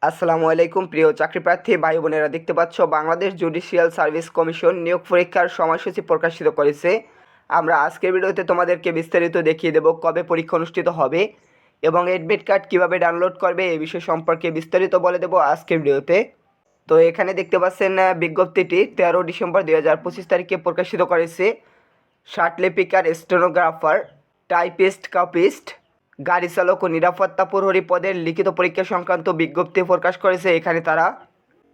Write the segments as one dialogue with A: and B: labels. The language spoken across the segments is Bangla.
A: আসসালামু আলাইকুম প্রিয় চাকরিপ্রার্থী ভাই বোনেরা, দেখতে পাচ্ছ বাংলাদেশ জুডিশিয়াল সার্ভিস কমিশন নিয়োগ পরীক্ষার সময়সূচি প্রকাশিত করেছে। আমরা আজকের ভিডিওতে তোমাদেরকে বিস্তারিত দেখিয়ে দেব কবে পরীক্ষা অনুষ্ঠিত হবে এবং অ্যাডমিট কার্ড কীভাবে ডাউনলোড করবে এই বিষয় সম্পর্কে বিস্তারিত বলে দেব আজকের ভিডিওতে। তো এখানে দেখতে পাচ্ছেন বিজ্ঞপ্তিটি 13 ডিসেম্বর 2025 তারিখে প্রকাশিত করেছে। শার্টলিপিকার, স্টেনোগ্রাফার, টাইপিস্ট, কপিস্ট, গাড়ি চালক ও নিরাপত্তা প্রহরী পদের লিখিত পরীক্ষা সংক্রান্ত বিজ্ঞপ্তি প্রকাশ করেছে। এখানে তারা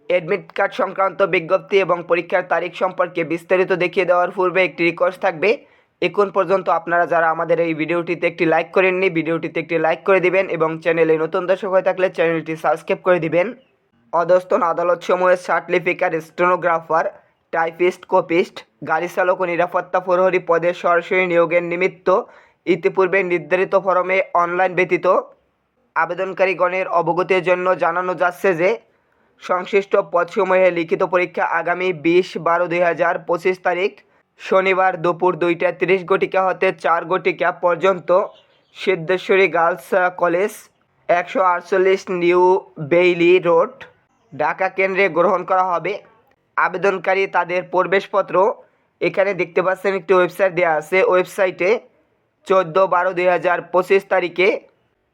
A: অ্যাডমিট কার্ড সংক্রান্ত বিজ্ঞপ্তি এবং পরীক্ষার তারিখ সম্পর্কে বিস্তারিত দেখিয়ে দেওয়ার পূর্বে একটি রিকোয়েস্ট থাকবে, এখন পর্যন্ত আপনারা যারা আমাদের এই ভিডিওটিতে একটি লাইক করেননি ভিডিওটিতে একটি লাইক করে দিবেন এবং চ্যানেলে নতুন দর্শক হয়ে থাকলে চ্যানেলটি সাবস্ক্রাইব করে দিবেন। অধস্তন আদালত সমূহের শার্টলিপিকার, স্টেনোগ্রাফার, টাইপিস্ট, কপিস্ট, গাড়ি চালক ও নিরাপত্তা প্রহরী পদের সরাসরি নিয়োগের নিমিত্ত ইতিপূর্বে নির্ধারিত ফরমে অনলাইন ব্যতীত আবেদনকারীগণের অবগতির জন্য জানানো যাচ্ছে যে সংশ্লিষ্ট পদসমূহে লিখিত পরীক্ষা আগামী 20/12/2025 তারিখ শনিবার দুপুর 2:30 হতে 4 পর্যন্ত Siddheshwari girls college, 148 new Bailey road, Dhaka কেন্দ্রে গ্রহণ করা হবে। আবেদনকারী তাদের প্রবেশপত্র এখানে দেখতে পাচ্ছেন একটি ওয়েবসাইট দেওয়া আছে, ওয়েবসাইটে 14/12/2025 তারিখে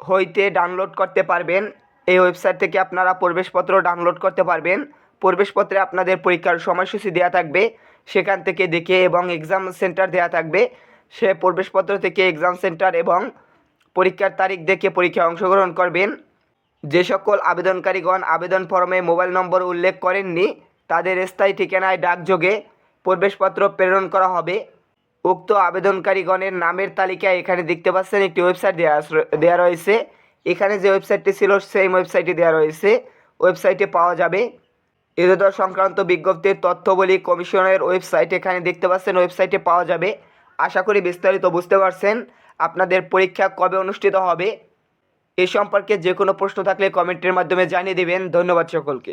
A: হইতে ডাউনলোড করতে পারবেন। এই ওয়েবসাইট থেকে আপনারা প্রবেশপত্র ডাউনলোড করতে পারবেন। প্রবেশপত্রে আপনাদের পরীক্ষার সময়সূচি দেওয়া থাকবে, সেখান থেকে দেখে এবং এক্সাম সেন্টার দেওয়া থাকবে, সে প্রবেশপত্র থেকে এক্সাম সেন্টার এবং পরীক্ষার তারিখ দেখে পরীক্ষায় অংশগ্রহণ করবেন। যে সকল আবেদনকারীগণ আবেদন ফর্মে মোবাইল নম্বর উল্লেখ করেননি তাদের স্থায়ী ঠিকানায় ডাকযোগে প্রবেশপত্র প্রেরণ করা হবে। উক্ত আবেদনকারীগণের নামের তালিকা এখানে দেখতে পাচ্ছেন একটি ওয়েবসাইট দেওয়া রয়েছে। এখানে যে ওয়েবসাইটটি ছিল সেই ওয়েবসাইটে দেওয়া রয়েছে, ওয়েবসাইটে পাওয়া যাবে। এদের সংক্রান্ত বিজ্ঞপ্তির তথ্যবলী কমিশনের ওয়েবসাইট এখানে দেখতে পাচ্ছেন, ওয়েবসাইটে পাওয়া যাবে। আশা করি বিস্তারিত বুঝতে পারছেন। আপনাদের পরীক্ষা কবে অনুষ্ঠিত হবে এ সম্পর্কে যে কোনো প্রশ্ন থাকলে কমেন্টের মাধ্যমে জানিয়ে দেবেন। ধন্যবাদ সকলকে।